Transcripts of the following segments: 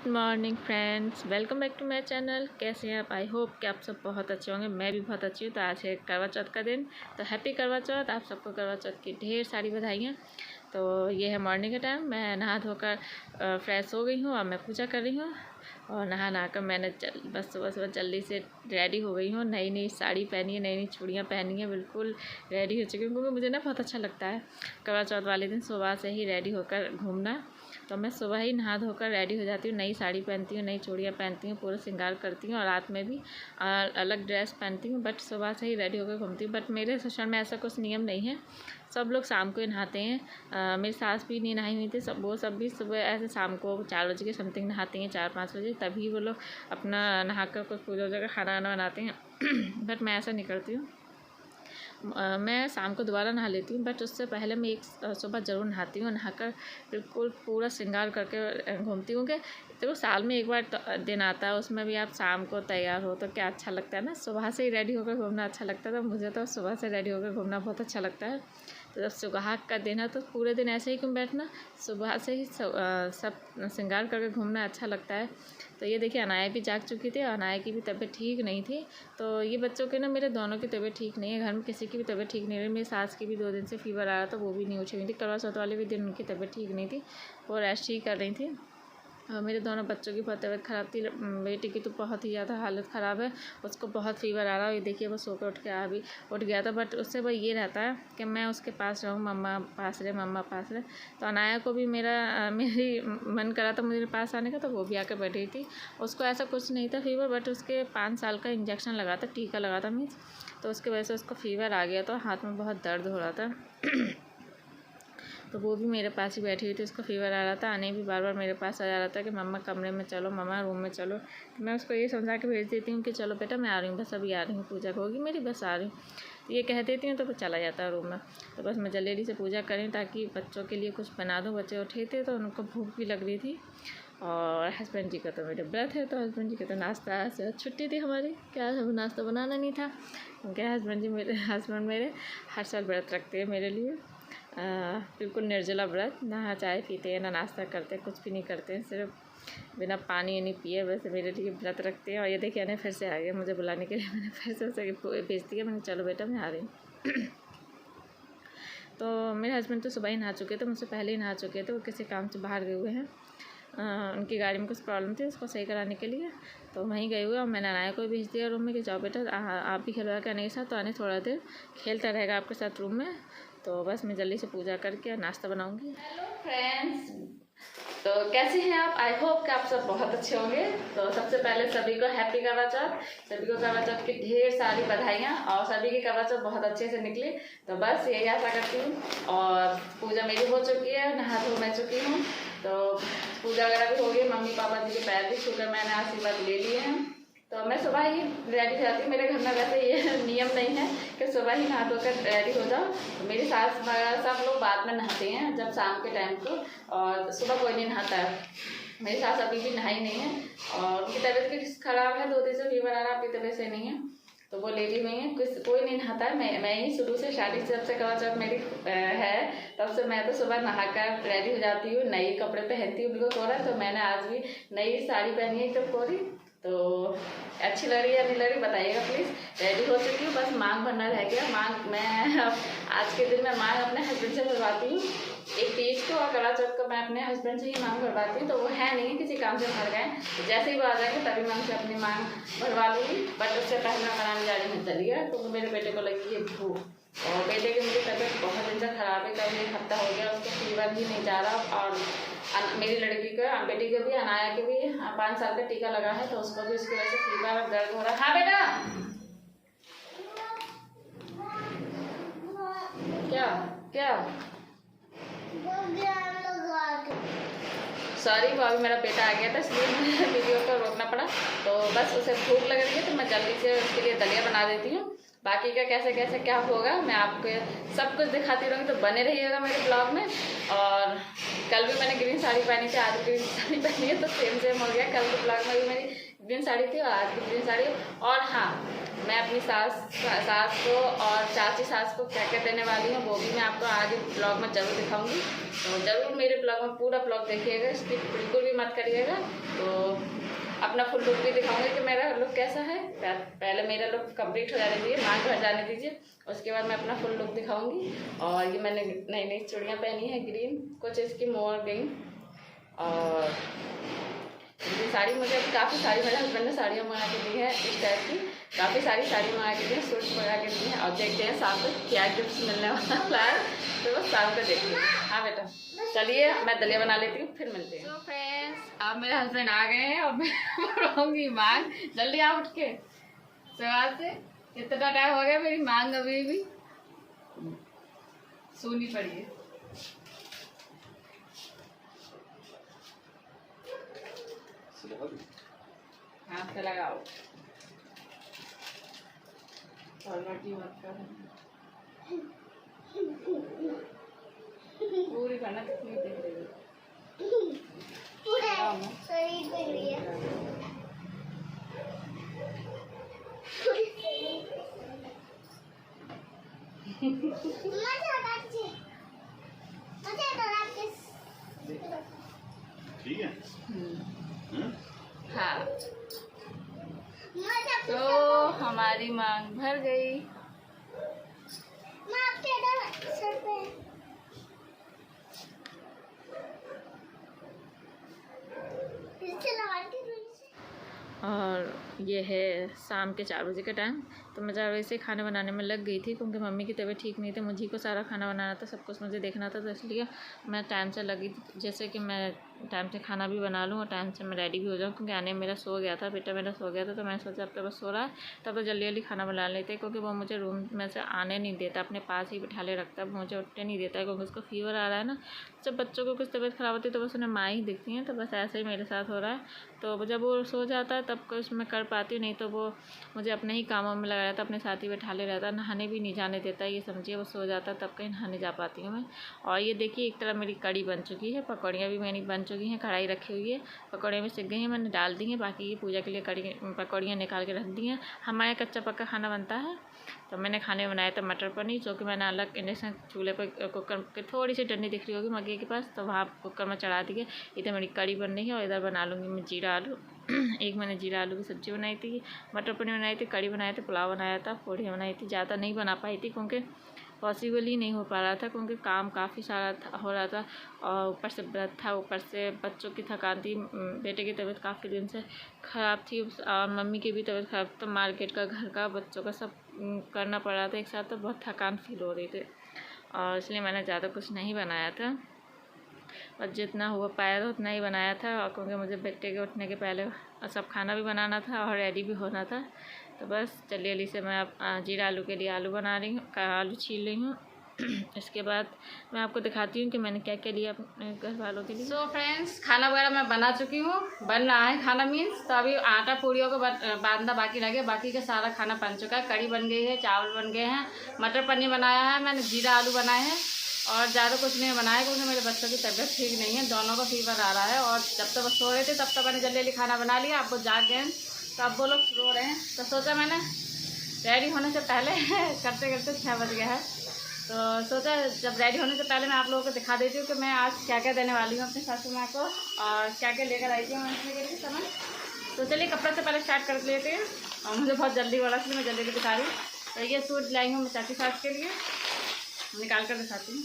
Morning friends, welcome back to my channel. कैसे हैं आप? आई होप कि आप सब बहुत अच्छे होंगे। मैं भी बहुत अच्छी हूँ। तो आज है करवा चौथ का दिन, तो हैप्पी करवा चौथ। आप सबको करवा चौथ की ढेर सारी बधाइयाँ। तो ये है मॉर्निंग का टाइम। मैं नहा धोकर फ्रेश हो गई हूँ और मैं पूजा कर रही हूँ। और नहा कर मैंने बस सुबह जल्दी से रेडी हो गई हूँ। नई नई साड़ी पहनी है, नई नई चूड़ियाँ पहनी है, बिल्कुल रेडी हो चुकी हूँ। क्योंकि मुझे ना बहुत अच्छा लगता है करवा चौथ वाले दिन सुबह से ही रेडी होकर घूमना। तो मैं सुबह ही नहा धोकर रेडी हो जाती हूँ, नई साड़ी पहनती हूँ, नई चूड़ियाँ पहनती हूँ, पूरा श्रृंगार करती हूँ और रात में भी अलग ड्रेस पहनती हूँ। बट सुबह से ही रेडी होकर घूमती हूँ। बट मेरे ससुर में ऐसा कुछ नियम नहीं है, सब लोग शाम को ही नहाते हैं। मेरी सास भी नहीं नहाई हुई थी, वो सब भी सुबह ऐसे शाम को 4 बजे के समथिंग नहाती हैं, 4-5 बजे, तभी वो लोग अपना नहाकर कुछ पूजा वूजा का खाना वाना बनाते हैं। बट मैं ऐसा नहीं करती हूँ। मैं शाम को दोबारा नहा लेती हूँ, बट उससे पहले मैं एक सुबह ज़रूर नहाती हूँ। नहाकर बिल्कुल पूरा श्रृंगार करके घूमती हूँ। कि देखो साल में एक बार दिन आता है, उसमें भी आप शाम को तैयार हो तो क्या अच्छा लगता है ना। सुबह से ही रेडी होकर घूमना अच्छा लगता है। तो मुझे तो सुबह से रेडी होकर घूमना बहुत अच्छा लगता है। तो जब सुहाग का दिन है तो पूरे दिन ऐसे ही क्यों बैठना, सुबह से ही सब श्रृंगार करके घूमना अच्छा लगता है। तो ये देखिए अनाया भी जाग चुकी थी और अनाया की भी तबीयत ठीक नहीं थी। तो ये बच्चों के ना, मेरे दोनों की तबीयत ठीक नहीं है, घर में किसी की भी तबीयत ठीक नहीं रही। मेरी सास की भी 2 दिन से फीवर आ रहा था, वो भी नहीं उठी हुई थी। करवा चौथ वाले भी दिन उनकी तबीयत ठीक नहीं थी, वो रेस्ट ही कर रही थी। और मेरे दोनों बच्चों की बहुत तबीयत ख़राब थी। बेटी की तो बहुत ही ज़्यादा हालत ख़राब है, उसको बहुत फीवर आ रहा है। ये देखिए वो सो कर उठ गया था। बट उससे वो ये रहता है कि मैं उसके पास रहूँ, मम्मा पास रहे, मम्मा पास रहे। तो अनाया को भी मेरी मन करा था मेरे पास आने का, तो वो भी आकर बैठी थी। उसको ऐसा कुछ नहीं था फीवर, बट उसके 5 साल का इंजेक्शन लगा था, टीका लगा था मीन्स, तो उसकी वजह से उसको फीवर आ गया था, हाथ में बहुत दर्द हो रहा था। तो वो भी मेरे पास ही बैठी हुई थी, उसको फीवर आ रहा था। आने भी बार बार मेरे पास आ जा रहा था कि मम्मा कमरे में चलो, मम्मा रूम में चलो। तो मैं उसको ये समझा के भेज देती हूँ कि चलो बेटा मैं आ रही हूँ, बस अभी आ रही हूँ, पूजा होगी मेरी, बस आ रही हूँ। तो ये कह देती हूँ तो वो चला जाता है रूम में। तो बस मैं जल्दी से पूजा करें ताकि बच्चों के लिए कुछ बना दूँ। बच्चे उठे थे तो उनको भूख भी लग रही थी। और हस्बैंड जी का तो मेरे व्रत है, तो हस्बैंड जी का तो नाश्ता से छुट्टी थी हमारी, क्या नाश्ता बनाना नहीं था। क्योंकि हस्बैंड मेरे हर साल व्रत रखते हैं मेरे लिए, बिल्कुल निर्जला व्रत। ना चाय पीते हैं, ना नाश्ता करते हैं, कुछ भी नहीं करते हैं, सिर्फ बिना पानी नहीं पिए वैसे मेरे लिए व्रत रखते हैं। और ये देखिए फिर से आ गया मुझे बुलाने के लिए। मैंने फिर से उसे भेज दिया, मैंने चलो बेटा मैं आ रही हूँ। तो मेरे हस्बैंड तो सुबह ही नहा चुके थे, मुझसे पहले ही नहा चुके थे। वो किसी काम से बाहर गए हुए हैं, उनकी गाड़ी में कुछ प्रॉब्लम थी, उसको सही कराने के लिए तो वहीं गए हुए। और मैंने अनाया को भेज दिया रूम में कि जाओ बेटा आप भी खेलवा के आने के साथ, तो आने थोड़ा देर खेलता रहेगा आपके साथ रूम में। तो बस मैं जल्दी से पूजा करके नाश्ता बनाऊंगी। हेलो फ्रेंड्स, तो कैसे हैं आप? आई होप कि आप सब बहुत अच्छे होंगे। तो सबसे पहले सभी को हैप्पी करवा चौथ, सभी को करवा चौथ की ढेर सारी बधाइयाँ, और सभी की करवा चौथ बहुत अच्छे से निकले। तो बस यही आशा करती हूँ। और पूजा मेरी हो चुकी है, नहा धो मैं चुकी हूँ, तो पूजा वगैरह भी हो गई। मम्मी पापा जी के पैर भी छूकर मैंने आशीर्वाद ले लिए हैं। तो मैं सुबह ही रेडी हो जाती हूँ। मेरे घर में वैसे ये नियम नहीं है कि सुबह ही नहा धोकर रेडी हो जाओ। तो मेरी सास सब लोग बाद में नहाते हैं, जब शाम के टाइम को, और सुबह कोई नहीं नहाता है। मेरी सास अभी भी नहाई नहीं है, और उनकी तबीयत भी ख़राब है, 2 दिन से फीवर आ रहा है, आपकी तबीयत से नहीं है, तो वो लेटी हुई हैं। कोई नहीं नहाता है। मैं ही शुरू से शादी से, जब से करवा चौथ मेरी है तब से मैं तो सुबह नहाकर रेडी हो जाती हूँ, नए कपड़े पहनती हूँ बिल्कुल कोरा। तो मैंने आज भी नई साड़ी पहनी है एकदम कोरी। तो अच्छी लग रही है या नहीं लग रही बताइएगा प्लीज़। रेडी हो चुकी हूँ, बस मांग भरना रह गया। मांग मैं आज के दिन में मांग अपने हस्बैंड से भरवाती हूँ। एक तीज को और करवा चौथ को मैं अपने हस्बैंड से ही मांग भरवाती हूँ। तो वो है नहीं किसी काम से भर गए, तो जैसे ही वो आ जाएंगे तभी मैं उनसे अपनी मांग भरवा लूँगी। बट उससे पहले मैं बनाने जा रही हूँ दलिया, तो मेरे बेटे को लगी है भूख। और बेटे की मुझे तबीयत बहुत दिन से ख़राब है, कभी 1 हफ्ता हो गया, उसको फीवर भी नहीं जा रहा। और मेरी लड़की का, बेटी को भी, अनाया के भी 5 साल का टीका लगा है, तो उसको भी उसकी वजह से फीवर और दर्द हो रहा है। हाँ बेटा, क्या क्या सॉरी, वो अभी मेरा बेटा आ गया था इसलिए मुझे वीडियो को रोकना पड़ा। तो बस उसे भूख लग रही है, तो मैं जल्दी से उसके लिए दलिया बना देती हूँ। बाकी का कैसे कैसे क्या होगा मैं आपको सब कुछ दिखाती रहूँगी, तो बने रहिएगा मेरे ब्लॉग में। और कल भी मैंने ग्रीन साड़ी पहनी थी, आज ग्रीन साड़ी पहनी है, तो सेम हो गया। कल के ब्लॉग में भी मेरी ग्रीन साड़ी थी और आज भी ग्रीन साड़ी। और हाँ, मैं अपनी सास को और चाची सास को क्या क्या देने वाली हूँ वो भी मैं आपको आगे ब्लॉग में ज़रूर दिखाऊंगी। तो ज़रूर मेरे ब्लॉग में पूरा ब्लॉग देखिएगा, स्किप बिल्कुल भी मत करिएगा। तो अपना फुल लुक भी दिखाऊंगी कि मेरा लुक कैसा है। पहले मेरा लुक कंप्लीट हो जाने दीजिए, मांग भर जाने दीजिए, उसके बाद मैं अपना फुल लुक दिखाऊंगी। और ये मैंने नई नई चूड़ियाँ पहनी है ग्रीन, कुछ इसकी मोर गई। और ये साड़ी मुझे काफ़ी सारी मेरे हस्बैंड ने साड़ियाँ मंगा के दी है, इस टाइप की काफ़ी सारी साड़ी मंगा के दी है, सूट मंगा के दी है। और देखते हैं शाम को क्या गिफ्ट मिलने वाला है, तो बस शाम को देखिए। हाँ बेटा चलिए मैं दलिया बना लेती हूँ, फिर मिलते हैं। तो फ्रेंड्स अब मेरे हस्बैंड आ गए हैं और मैं बनाऊँगी मांग। जल्दी आ उठ के सवाल से, इतना टाइम हो गया मेरी मांग अभी भी सोनी पड़ी है। हाथ से लगाओ और रोटी मत करो, पूरी खाना कितनी देख रही है ठीक है। हाँ तो हमारी मांग भर गई। और ये है शाम के 4 बजे का टाइम। तो मैं 4 बजे से खाना बनाने में लग गई थी, क्योंकि मम्मी की तबीयत ठीक नहीं थी, मुझे को सारा खाना बनाना था, सब कुछ मुझे देखना था, तो इसलिए मैं टाइम से लगी थी, जैसे कि मैं टाइम से खाना भी बना लूँ और टाइम से मैं रेडी भी हो जाऊँ। क्योंकि आने मेरा सो गया था, बेटा मेरा सो गया था, तो मैं सोचा अब तो बस सो रहा है तब तो जल्दी जल्दी खाना बना लेते, क्योंकि वो मुझे रूम में से आने नहीं देता, अपने पास ही बिठा ले रखता है, मुझे उठने नहीं देता है, क्योंकि उसको फीवर आ रहा है ना। जब बच्चों को कुछ तबीयत ख़राब होती है तो बस उन्हें माँ ही दिखती हैं, तो बस ऐसे ही मेरे साथ हो रहा है। तो जब वो सो जाता है तब कुछ मैं कर पाती हूँ, नहीं तो वो मुझे अपने ही कामों में लगाया था, अपने साथ ही बैठा ले रहता है, नहाने भी नहीं जाने देता, ये समझिए। वो सो जाता है तब कहीं नहाने जा पाती हूँ मैं। और ये देखिए एक तरह मेरी कड़ी बन चुकी है, पकौड़ियाँ भी मेरी बन चुकी हैं, कढ़ाई रखी हुई है, पकौड़ियाँ भी सिक गई हैं, मैंने डाल दी हैं। बाकी ये पूजा के लिए पकौड़ियाँ निकाल के रख दी हैं। हमारे यहाँ कच्चा पक्का खाना बनता है। तो मैंने खाने में बनाया था मटर पनीर, जो कि मैंने अलग इंडक्शन चूल्हे पर कुकर की थोड़ी सी डंडी दिख रही होगी मग्गे के पास, तो वहाँ कुकर में चढ़ा दी है। इधर मेरी कड़ी बन रही है और इधर बना लूँगी मैं जीरा आलू। एक मैंने जीरा आलू की सब्ज़ी बनाई थी, मटर पनीर बनाई थी, कड़ी बनाया था, पुलाव बनाया था, पूड़ियाँ बनाई थी। ज़्यादा नहीं बना पाई थी क्योंकि पॉसिबल ही नहीं हो पा रहा था, क्योंकि काम काफ़ी सारा हो रहा था और ऊपर से व्रत था, ऊपर से बच्चों की थकान थी, बेटे की तबीयत काफ़ी दिन से ख़राब थी और मम्मी की भी तबीयत ख़राब, तो मार्केट का, घर का, बच्चों का सब करना पड़ रहा था एक साथ, तो बहुत थकान फील हो रही थी और इसलिए मैंने ज़्यादा कुछ नहीं बनाया था, और जितना हुआ पाया था उतना ही बनाया था। और क्योंकि मुझे बेटे के उठने के पहले सब खाना भी बनाना था और रेडी भी होना था, तो बस जल्दी जल्दी से मैं अब जीरा आलू के लिए आलू बना रही हूँ, आलू छील रही हूँ। इसके बाद मैं आपको दिखाती हूँ कि मैंने क्या क्या लिया अपने घर वालों के लिए। सो फ्रेंड्स खाना वगैरह मैं बना चुकी हूँ, बन रहा है खाना मीन्स, तो अभी आटा पूड़ियों को बांधना बाकी रह गया, बाकी का सारा खाना बन चुका है। कड़ी बन गई है, चावल बन गए हैं, मटर पनीर बनाया है मैंने, जीरा आलू बनाए हैं और ज़्यादा कुछ नहीं बनाया, क्योंकि मेरे बच्चों की तबीयत ठीक नहीं है, दोनों को फीवर आ रहा है। और जब तक वो सो रहे थे तब तक मैंने जल्दी जल्दी खाना बना लिया, अब वो जाग गए तो अब वो लोग रो रहे हैं, तो सोचा मैंने रेडी होने से पहले करते करते 6 बज गया है, तो सोचा जब रेडी होने से पहले मैं आप लोगों को दिखा देती हूँ कि मैं आज क्या क्या देने वाली हूँ अपनी सासू माँ को और क्या क्या लेकर आई थी मैं उसके लिए सामान। तो चलिए कपड़े से पहले स्टार्ट कर लेते हैं, और मुझे बहुत जल्दी वाला इसलिए मैं जल्दी जल्दी दिखा रही हूँ। तो ये सूट लाई हूँ मैं चाची सास के लिए, निकाल कर दिखाती हूँ।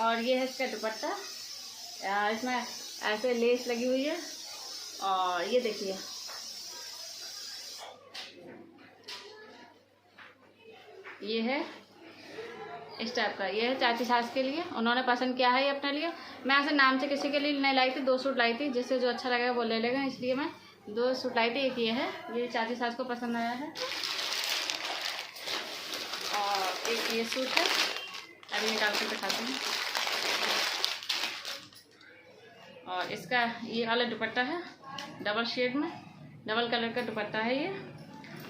और ये है इसका दुपट्टा, इसमें ऐसे लेस लगी हुई है, और ये देखिए ये है इस टाइप का, ये है चाची सास के लिए, उन्होंने पसंद किया है ये अपने लिए। मैं ऐसे नाम से किसी के लिए नहीं लाई थी, 2 सूट लाई थी, जिससे जो अच्छा लगेगा वो ले लेगा, इसलिए मैं 2 सूट लाई थी। एक ये है, ये चाची सास को पसंद आया है, और एक ये सूट है, अभी निकाल कर दिखाती हूँ। और इसका ये वाला दुपट्टा है, डबल शेड में, डबल कलर का दुपट्टा है ये,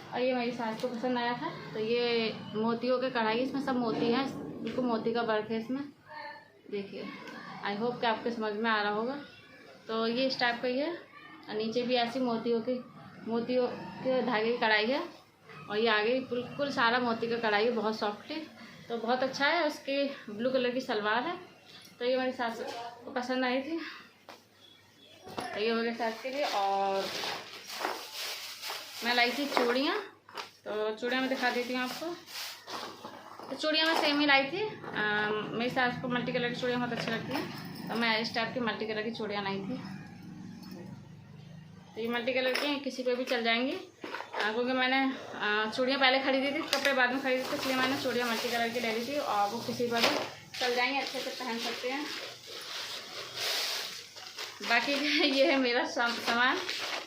और ये मेरी सास को पसंद आया था। तो ये मोतियों के कढ़ाई, इसमें सब मोती हैं, बिल्कुल मोती का वर्क है इसमें, देखिए। आई होप कि आपको समझ में आ रहा होगा। तो ये इस टाइप का ही है, और नीचे भी ऐसी मोतियों के धागे की कढ़ाई है, और ये आगे बिल्कुल सारा मोती का कढ़ाई है, बहुत सॉफ्ट है, तो बहुत अच्छा है। उसके ब्लू कलर की सलवार है, तो ये मेरी सास को पसंद आई थी, तो ये हो गया सास के लिए। और मैं लाई थी चूड़ियाँ, तो चूड़ियाँ मैं दिखा देती हूँ आपको। तो चूड़ियाँ मैं सेम ही लाई थी, मेरी सास को मल्टी कलर की चूड़ियाँ बहुत अच्छी लगती हैं, तो मैं इस टाइप की मल्टी कलर की चूड़ियाँ लाई थी। तो ये मल्टी कलर की किसी पे भी चल जाएंगी, क्योंकि मैंने चूड़ियाँ पहले खरीदी थी, कपड़े बाद में खरीदी थी, इसलिए मैंने चूड़ियाँ मल्टी कलर की ले ली थी, और वो किसी पर भी चल जाएंगे, अच्छे से पहन सकते हैं। बाकी ये है मेरा सामान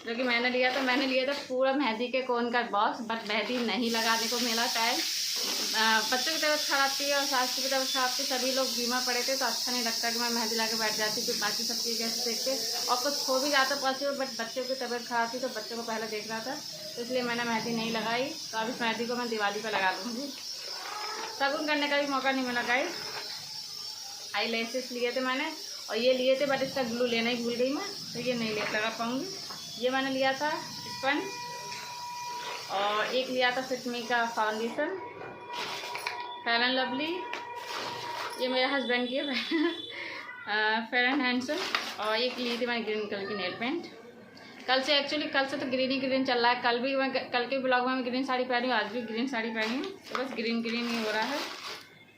जो कि मैंने लिया था। मैंने लिया था पूरा मेहंदी के कोन का बॉक्स, बट मेहंदी नहीं लगाने को मिला टाइम। बच्चों की तबीयत खराब थी और सास की भी तबीयत खराब थी, सभी लोग बीमार पड़े थे, तो अच्छा नहीं लगता कि मैं मेहंदी ला के बैठ जाती, फिर बाकी सब चीज़ कैसे देखते, और कुछ हो भी जाता पॉसिबल, बट बच्चों की तबीयत खराब थी, तो बच्चों को पहले देखना था, तो इसलिए मैंने मेहंदी नहीं लगाई। तो अब इस मेहंदी को मैं दिवाली पर लगा लूँगी। शगुन करने का भी मौका नहीं मिला गाइस। आई लैसेस लिए थे मैंने, और ये लिए थे, बट इसका ग्लू लेना ही भूल गई मैं, तो ये नहीं लगा पाऊँगी। ये मैंने लिया था स्पंज, और एक लिया था फिटमी का फाउंडेशन फेयर एंड लवली, ये मेरे हस्बैंड की है फेयर एंड हैंडसम, और एक ली थी मैंने ग्रीन कलर की नेल पेंट। कल से तो ग्रीन ही ग्रीन चल रहा है। कल के ब्लॉग में मैं ग्रीन साड़ी पहनी हूँ, आज भी ग्रीन साड़ी पहनी हूँ, तो बस ग्रीन ही हो रहा है।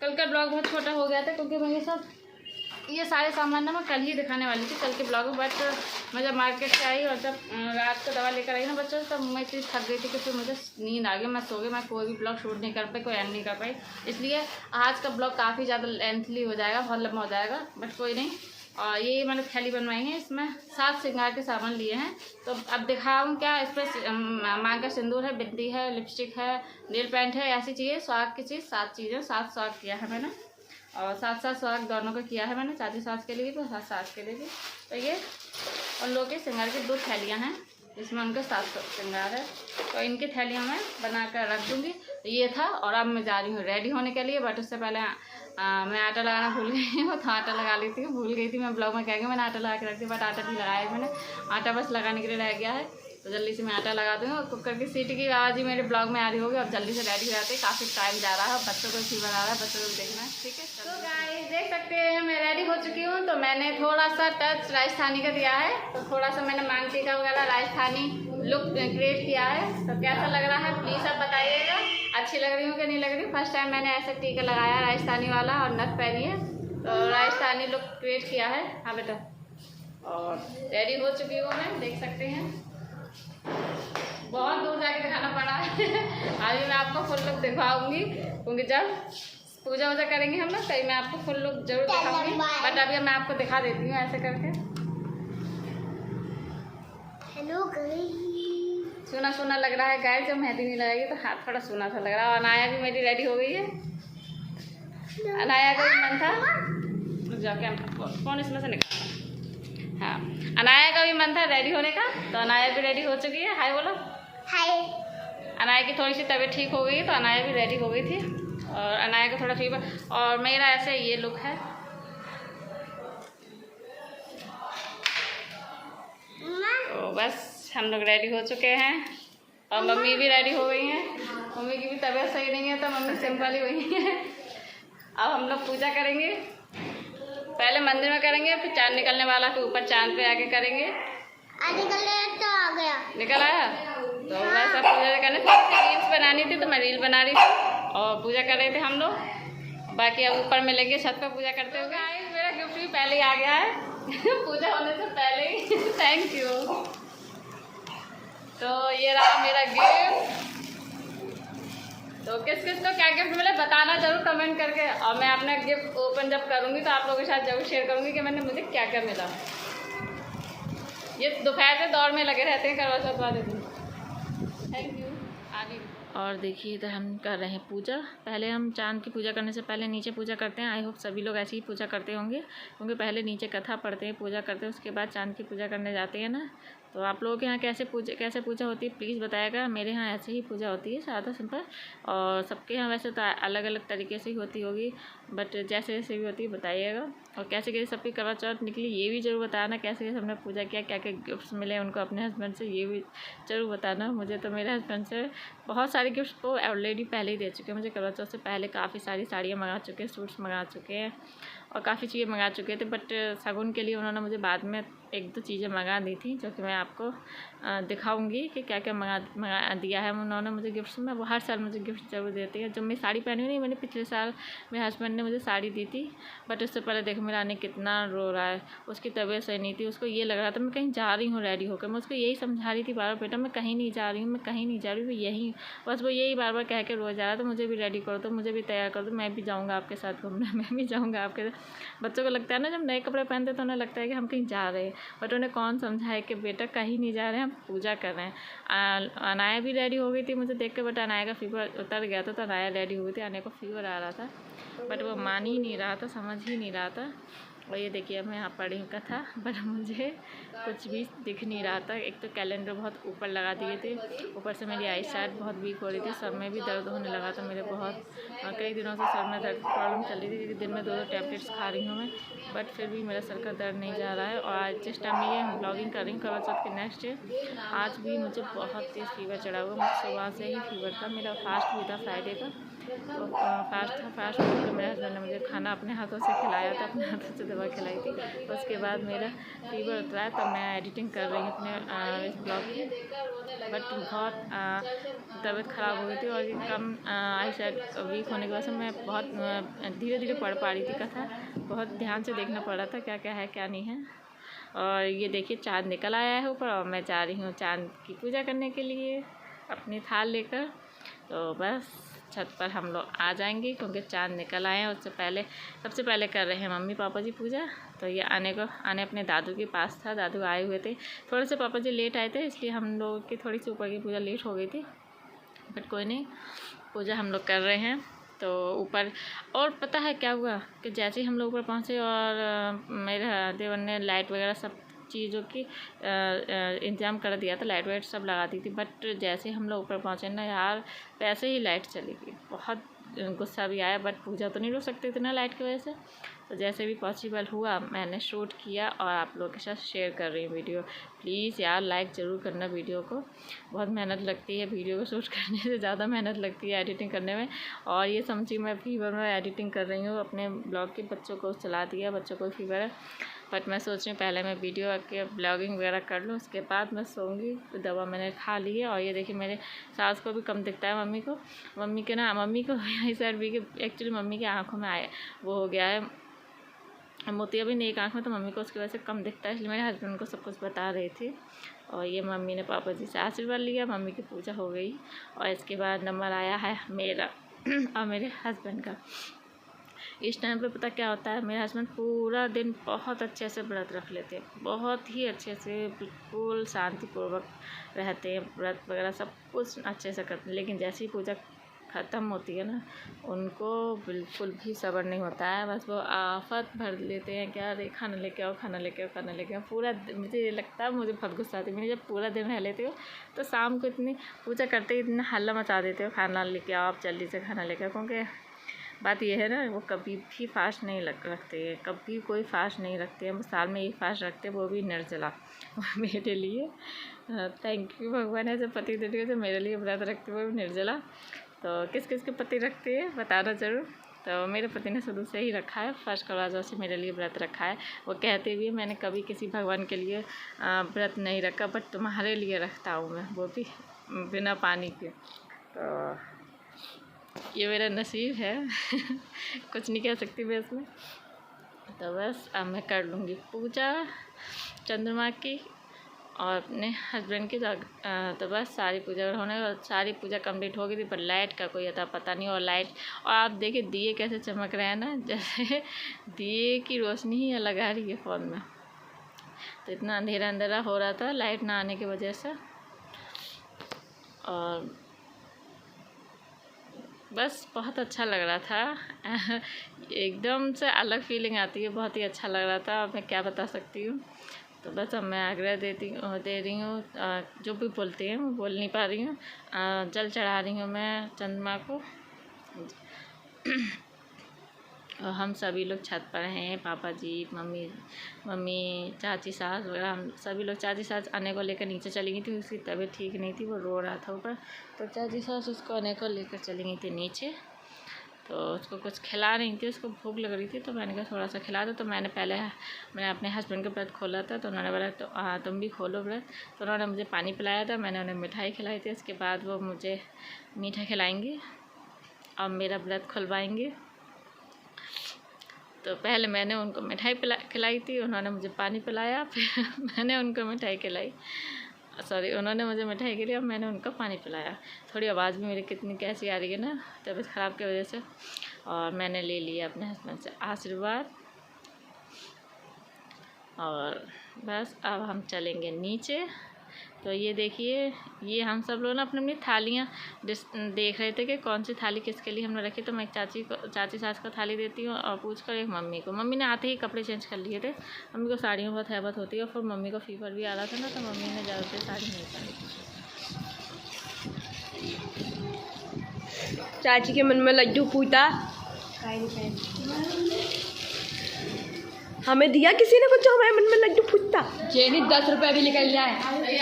कल का ब्लॉग बहुत छोटा हो गया था, क्योंकि मैं ये सारे सामान ना मैं कल ही दिखाने वाली थी, कल के ब्लॉग में, बट मैं जब मार्केट से आई और जब रात को दवा लेकर आई ना बच्चों, तब मैं इतनी थक गई थी कि फिर मुझे नींद आ गई, मैं सो गई, मैं कोई भी ब्लॉग शूट नहीं कर पाई, कोई एंड नहीं कर पाई। इसलिए आज का ब्लॉग काफ़ी ज़्यादा लेंथली हो जाएगा, बहुत लंबा हो जाएगा, बट कोई नहीं। और ये मैंने थैली बनवाई है, इसमें 7 श्रृंगार के सामान लिए हैं, तो अब दिखाऊँ क्या। इस पर मांग का सिंदूर है, बिंदी है, लिपस्टिक है, नेल पेंट है, ऐसी चीज़ें, स्वाग की चीज़ 7 चीज़ें, 7 स्वाग किया है मैंने, और 7 स्वाग दोनों का किया है मैंने, चाची सास के लिए भी और सास के लिए भी। तो ये उन लोगों के श्रृंगार की 2 थैलियाँ हैं, जिसमें उनके 7 श्रृंगार है, तो इनकी थैलियाँ मैं बना कर रख दूँगी। तो ये था, और अब मैं जा रही हूँ रेडी होने के लिए, बट उससे पहले मैं आटा लगाना भूल गई हूँ, तो आटा लगा लेती हूँ। भूल गई थी मैं ब्लॉग में, कह गई मैंने आटा लगा के रख दिया, बट आटा नहीं लगाया मैंने, आटा बस लगाने के लिए रह गया है, तो जल्दी से मैं आटा लगा दूँगी। और कुकर की सीटी की आवाज़ ही मेरे ब्लॉग में आ रही होगी। अब जल्दी से रेडी हो जाते हैं, काफ़ी टाइम जा रहा है, बच्चों को खीर बना रहा है, बच्चों को देखना है, ठीक है। तो गाइस देख सकते हैं मैं रेडी हो चुकी हूँ, तो मैंने थोड़ा सा टच राजस्थानी का दिया है, तो थोड़ा सा मैंने मांग टीका वगैरह राजस्थानी लुक क्रिएट किया है। तो कैसा लग रहा है प्लीज़ आप बताइएगा, अच्छी लग रही हूँ कि नहीं लग रही। फर्स्ट टाइम मैंने ऐसा टीका लगाया राजस्थानी वाला, और नथ पहनी है, तो राजस्थानी लुक क्रिएट किया है। हाँ बेटा, और रेडी हो चुकी हूँ मैं, देख सकते हैं, बहुत दूर जाके दिखाना पड़ा है अभी मैं आपको फुल लुक दिखाऊंगी, क्योंकि जब पूजा वूजा करेंगे हम लोग, तभी मैं आपको फुल लुक जरूर दिखाऊंगी, बट अभी मैं आपको दिखा देती हूँ ऐसे करके। हेलो गाइस, सुना सुना लग रहा है गाइस, जब मेहंदी नहीं लगाएगी तो हाथ थोड़ा सुना सा लग रहा है। अनाया भी मेरी रेडी हो गई है, अनाया का भी मन था, रुक जाओ क्या कौन इसमें से निकाला। हाँ, अनाया का भी मन था रेडी होने का, तो अनाया भी रेडी हो चुकी है। हाय बोलो। हाय। अनाया की थोड़ी सी तबीयत ठीक हो गई, तो अनाया भी रेडी हो गई थी, और अनाया का थोड़ा ठीक है, और मेरा ऐसे ये लुक है। तो बस हम लोग रेडी हो चुके हैं, और मम्मी भी रेडी हो गई हैं। मम्मी की भी तबीयत सही नहीं है, तो मम्मी सिंपल ही हुई है। अब हम लोग पूजा करेंगे, पहले मंदिर में करेंगे, फिर चांद निकलने वाला, फिर ऊपर चांद पे आके करेंगे। तो आ गया, निकल आया, तो बस अब पूजा करने रील्स बनानी थी, तो मैं रील बना रही थी, और पूजा कर रहे थे हम लोग। बाकी अब ऊपर मिलेंगे छत पर पूजा करते हुए। मेरा गिफ्ट भी पहले ही आ गया है पूजा होने से पहले ही थैंक यू। तो ये रहा मेरा गिफ्ट। तो किस किस को क्या गिफ्ट मिला बताना जरूर कमेंट करके, और मैं अपना गिफ्ट ओपन जब करूँगी तो आप लोगों के साथ जरूर शेयर करूँगी कि मुझे क्या क्या मिला। ये दोपहर से दौड़ में लगे रहते हैं करवा चौथ वाले दिन। Thank you. आगे और देखिए इधर हम कर रहे हैं पूजा। पहले हम चांद की पूजा करने से पहले नीचे पूजा करते हैं। आई होप सभी लोग ऐसे ही पूजा करते होंगे, क्योंकि पहले नीचे कथा पढ़ते हैं, पूजा करते हैं, उसके बाद चांद की पूजा करने जाते हैं ना। तो आप लोगों के यहाँ कैसे पूजा होती है प्लीज़ बताइएगा। मेरे यहाँ ऐसे ही पूजा होती है, सादा सिंपल। और सबके यहाँ वैसे तो अलग अलग तरीके से ही होती होगी, बट जैसे जैसे भी होती है बताइएगा। और कैसे कैसे सबकी करवा चौथ निकली ये भी ज़रूर बताना, कैसे कैसे हमने पूजा किया, क्या क्या गिफ्ट्स मिले उनको अपने हस्बैंड से, ये भी ज़रूर बताना। मुझे तो मेरे हस्बैंड से बहुत सारे गिफ्ट्स तो ऑलरेडी पहले ही दे चुके हैं। मुझे करवा चौथ से पहले काफ़ी सारी साड़ियाँ मंगा चुके हैं, सूट्स मंगा चुके हैं और काफ़ी चीज़ें मंगा चुके थे। बट शगुन के लिए उन्होंने मुझे बाद में एक दो चीज़ें मंगा दी थी, जो कि मैं आपको दिखाऊंगी कि क्या क्या मंगा दिया है उन्होंने मुझे गिफ्ट्स में। वो हर साल मुझे गिफ्ट ज़रूर देती है। जब मैं साड़ी पहनी हुई नहीं, मैंने पिछले साल मेरे हस्बैंड ने मुझे साड़ी दी थी, बट उससे पहले देखो मेरा आने कितना रो रहा है। उसकी तबीयत सही नहीं थी, उसको ये लग रहा था मैं कहीं जा रही हूँ रेडी होकर। मैं उसको यही समझा रही थी बार बार, बेटा मैं कहीं नहीं जा रही हूँ, मैं कहीं नहीं जा रही हूँ, यहीं। बस वो यही बार बार कह के रो जा रहा था, मुझे भी रेडी कर दो, मुझे भी तैयार कर दो, मैं भी जाऊँगा आपके साथ घूमने, मैं भी जाऊँगा आपके साथ। बच्चों को लगता है ना, जब नए कपड़े पहनते तो उन्हें लगता है कि हम कहीं जा रहे हैं, बट उन्हें कौन समझाए कि बेटा कहीं नहीं जा रहे हैं, हम पूजा कर रहे हैं। अनाया भी रेडी हो गई थी मुझे देख के, बट अनाया का फीवर उतर गया था, तो अनाया रेडी हो गई थी। अनाया को फीवर आ रहा था, बट वो मान ही नहीं रहा था, समझ ही नहीं रहा था। और ये देखिए मैं यहाँ पढ़ी हूँ कथा, बट मुझे कुछ भी दिख नहीं रहा था। एक तो कैलेंडर बहुत ऊपर लगा दिए थे, ऊपर से मेरी आई साइड बहुत वीक हो रही थी, सर में भी दर्द होने लगा था मेरे बहुत। कई दिनों से सर में दर्द प्रॉब्लम चल रही थी, क्योंकि दिन में 2 टैबलेट्स खा रही हूँ मैं, बट फिर भी मेरा सर का दर्द नहीं जा रहा है। और आज जिस टाइम में ये ब्लॉगिंग कर रही हूँ करवा चौथ के नेक्स्ट डे, आज भी मुझे बहुत तेज़ फीवर चढ़ा हुआ। मुझे सुबह से ही फीवर था, मेरा फास्ट भी था फ्राइडे का, तो फास्ट तो मेरे हस्बैंड ने मुझे खाना अपने हाथों से खिलाया था, अपने हाथों से दवा खिलाई थी। तो उसके बाद मेरा फीवर उतरा, तब मैं एडिटिंग कर रही हूँ अपने इस ब्लॉग की। बट बहुत तबीयत ख़राब हो गई थी, और ये कम आई साइड वीक होने की वजह से मैं बहुत धीरे धीरे पढ़ पा रही थी कथा, बहुत ध्यान से देखना पड़ रहा था क्या क्या है क्या नहीं है। और ये देखिए चाँद निकल आया है ऊपर, और मैं जा रही हूँ चाँद की पूजा करने के लिए अपनी थाल लेकर। तो बस छत पर हम लोग आ जाएंगे, क्योंकि चाँद निकल आए हैं। उससे पहले सबसे पहले कर रहे हैं मम्मी पापा जी पूजा। तो ये आने अपने दादू के पास था, दादू आए हुए थे, थोड़े से पापा जी लेट आए थे, इसलिए हम लोग की थोड़ी सी ऊपर की पूजा लेट हो गई थी, बट कोई नहीं, पूजा हम लोग कर रहे हैं। तो ऊपर, और पता है क्या हुआ कि जैसे ही हम लोग ऊपर पहुँचे, और मेरे देवर ने लाइट वगैरह सब चीज़ों की इंतजाम कर दिया था, लाइट वाइट सब लगा दी थी, बट जैसे हम लोग ऊपर पहुँचे ना यार, वैसे ही लाइट चली गई। बहुत गुस्सा भी आया, बट पूजा तो नहीं रुक सकते इतना लाइट की वजह से। तो जैसे भी पॉसिबल हुआ मैंने शूट किया, और आप लोगों के साथ शेयर कर रही हूँ वीडियो। प्लीज़ यार लाइक ज़रूर करना वीडियो को, बहुत मेहनत लगती है वीडियो को शूट करने से ज़्यादा मेहनत लगती है एडिटिंग करने में। और ये समझिए मैं फीवर में एडिटिंग कर रही हूँ अपने ब्लॉग की, बच्चों को चला दिया, बच्चों को फीवर है, बट मैं सोच रही हूँ पहले मैं वीडियो के ब्लॉगिंग वगैरह कर लूँ, उसके बाद मैं सोऊंगी। तो दवा मैंने खा ली है। और ये देखिए मेरे सास को भी कम दिखता है, मम्मी को इस साइड भी एक्चुअली मम्मी की आँखों में आए वो हो गया है मोतियाबिंद एक आँख में, तो मम्मी को उसकी वजह से कम दिखता है, इसलिए मेरे हस्बैंड को सब कुछ बता रहे थे। और ये मम्मी ने पापा जी से आशीर्वाद लिया, मम्मी की पूजा हो गई, और इसके बाद नंबर आया है मेरा और मेरे हस्बैंड का। इस टाइम पे पता क्या होता है, मेरे हस्बैंड पूरा दिन बहुत अच्छे से व्रत रख लेते हैं, बहुत ही अच्छे से, बिल्कुल शांतिपूर्वक रहते हैं, व्रत वगैरह सब कुछ अच्छे से करते हैं। लेकिन जैसे ही पूजा ख़त्म होती है ना, उनको बिल्कुल भी सब्र नहीं होता है, बस वो आफत भर लेते हैं, क्या अरे खाना लेके आओ, खाना लेके आओ, खाना लेके आओ। पूरा मुझे ये लगता है, मुझे बहुत गुस्सा आती है। मैंने जब पूरा दिन रह लेते हो तो शाम को इतनी पूजा करते ही इतना हल्ला मचा देते हो, खाना लेके आओ, आप जल्दी से खाना लेके आओ। क्योंकि बात यह है ना, वो कभी भी फास्ट नहीं रखते हैं, कभी कोई फास्ट नहीं रखते हैं, साल में एक फास्ट रखते हैं, वो भी निर्जला मेरे लिए। थैंक यू भगवान, ऐसे पति दे दिए जो मेरे लिए व्रत रखते वो भी निर्जला। तो किस किस के पति रखते हैं बताना ज़रूर। तो मेरे पति ने शुरू से ही रखा है, फर्स्ट करवा चौथ से मेरे लिए व्रत रखा है। वो कहते हुए मैंने कभी किसी भगवान के लिए व्रत नहीं रखा, बट तुम्हारे लिए रखता हूँ मैं, वो भी बिना पानी के। तो ये मेरा नसीब है कुछ नहीं कह सकती मैं इसमें। तो बस अब मैं कर लूँगी पूजा चंद्रमा की और अपने हस्बैंड की। तो बस सारी पूजा होने, सारी पूजा कंप्लीट हो गई थी, पर लाइट का कोई अता पता नहीं। और लाइट, और आप देखिए दिए कैसे चमक रहे हैं ना, जैसे दिए की रोशनी ही अलग आ रही है फ़ोन में। तो इतना अंधेरा अंधेरा हो रहा था लाइट ना आने की वजह से, और बस बहुत अच्छा लग रहा था एकदम से अलग फीलिंग आती है, बहुत ही अच्छा लग रहा था, मैं क्या बता सकती हूँ। तो बस अब मैं आग्रह दे रही हूँ, जो भी बोलते हैं मैं बोल नहीं पा रही हूँ। जल चढ़ा रही हूँ मैं चंद्रमा को। और हम सभी लोग छत पर हैं, पापा जी, मम्मी, चाची, सास वगैरह, हम सभी लोग। चाची सास आने को लेकर नीचे चली गई थी, उसकी तबीयत ठीक नहीं थी, वो रो रहा था ऊपर, तो चाची सास उसको आने को लेकर चली गई थी नीचे। तो उसको कुछ खिला रही थी, उसको भूख लग रही थी, तो मैंने कहा थोड़ा सा खिला दो। तो मैंने अपने हस्बैंड का व्रत खोला था, तो उन्होंने बोला तो तुम भी खोलो व्रत। तो उन्होंने मुझे पानी पिलाया था, मैंने उन्हें मिठाई खिलाई थी। उसके बाद वो मुझे मीठा खिलाएंगे और मेरा व्रत खुलवाएंगे। तो पहले मैंने उनको मिठाई खिलाई थी, उन्होंने मुझे पानी पिलाया, फिर मैंने उनको मिठाई खिलाई। सॉरी, उन्होंने मुझे मिठाई खिलाई और मैंने उनको पानी पिलाया। थोड़ी आवाज़ भी मेरी कितनी कैसी आ रही है ना, तबीयत ख़राब की वजह से। और मैंने ले लिया अपने हस्बैंड से आशीर्वाद। और बस अब हम चलेंगे नीचे। तो ये देखिए, ये हम सब लोग ना अपनी अपनी थालियाँ देख रहे थे कि कौन सी थाली किसके लिए हमने रखी। तो मैं एक चाची सास को थाली देती हूँ और पूछ कर एक मम्मी को। मम्मी ने आते ही कपड़े चेंज कर लिए थे। मम्मी को साड़ियों में बहुत हैबत होती है, और फिर मम्मी को फीवर भी आ रहा था ना, तो मम्मी ने ज़्यादातर साड़ी नहीं पहनी। चाची के मन में लड्डू फूटा। हमें दिया किसी ने कुछ, हमारे मन में लड्डू फूटता। जेनी 10 रुपये भी निकल जाए। ये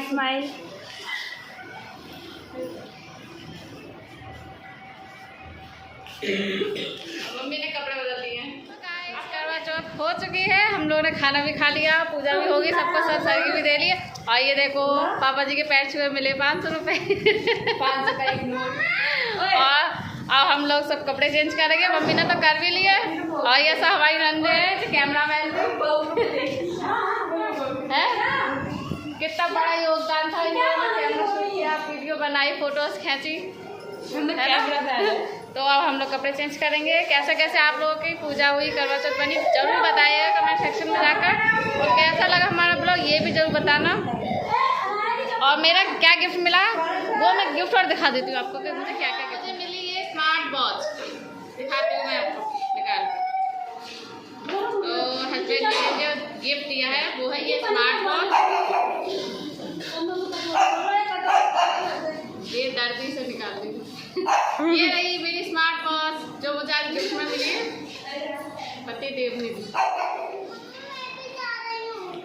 स्माइल। मम्मी ने कपड़े बदल दिए। करवा चौथ हो चुकी है, हम लोगों ने खाना भी खा लिया, पूजा भी होगी, सबको सब साड़ी भी दे लिए। और ये देखो पापा जी के पैर छुए मिले 500 रुपये। 500 का एक नोट। और अब हम लोग सब कपड़े चेंज करेंगे, मम्मी ने तो कर भी लिया। और ये सब हमारी नंदे हैं, कैमरा मैन है। कितना बड़ा योगदान था, कैमरा शूट किया, वीडियो बनाई, फोटोज खींची। तो अब हम लोग कपड़े चेंज करेंगे। कैसे कैसे आप लोगों की पूजा हुई, करवा चौथ बनी, जरूर बताइएगा कमेंट सेक्शन में जाकर। और कैसा लगा हमारा ब्लॉग ये भी जरूर बताना। और मेरा क्या गिफ्ट मिला वो मैं गिफ्ट और दिखा देती हूँ आपको कि मुझे क्या क्या गिफ्ट मिली। ये स्मार्ट वॉच दिखाती हूँ मैं आपको, निकाल। तो हस्बैंड ने जो गिफ्ट दिया है वो है ये स्मार्ट वॉच। ये दर्दी से निकाल दी। ये रही मेरी स्मार्ट वॉच जो मुझे आज गिफ्ट में मिली है, पति देव ने दी।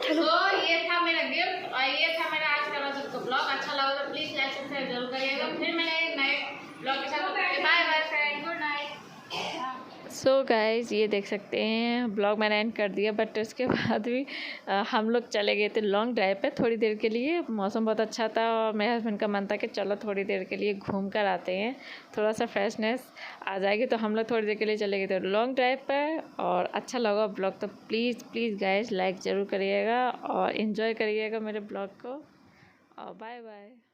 तो ये था मेरा गिफ्ट और ये था मेरा आज का ब्लॉग। अच्छा लगा तो प्लीज लाइक सब्सक्राइब जरूर करिएगा। फिर मैंने नए ब्लॉग के साथ bye bye friend, good night. So guys, ये देख सकते हैं ब्लॉग मैंने एंड कर दिया, बट उसके बाद भी हम लोग चले गए थे लॉन्ग ड्राइव पे थोड़ी देर के लिए। मौसम बहुत अच्छा था और मेरे हस्बैंड का मन था कि चलो थोड़ी देर के लिए घूम कर आते हैं, थोड़ा सा फ्रेशनेस आ जाएगी। तो हम लोग थोड़ी देर के लिए चले गए थे लॉन्ग ड्राइव पर। और अच्छा लगा ब्लॉग तो प्लीज़ गाइज़ लाइक ज़रूर करिएगा और इन्जॉय करिएगा मेरे ब्लॉग को। और बाय बाय।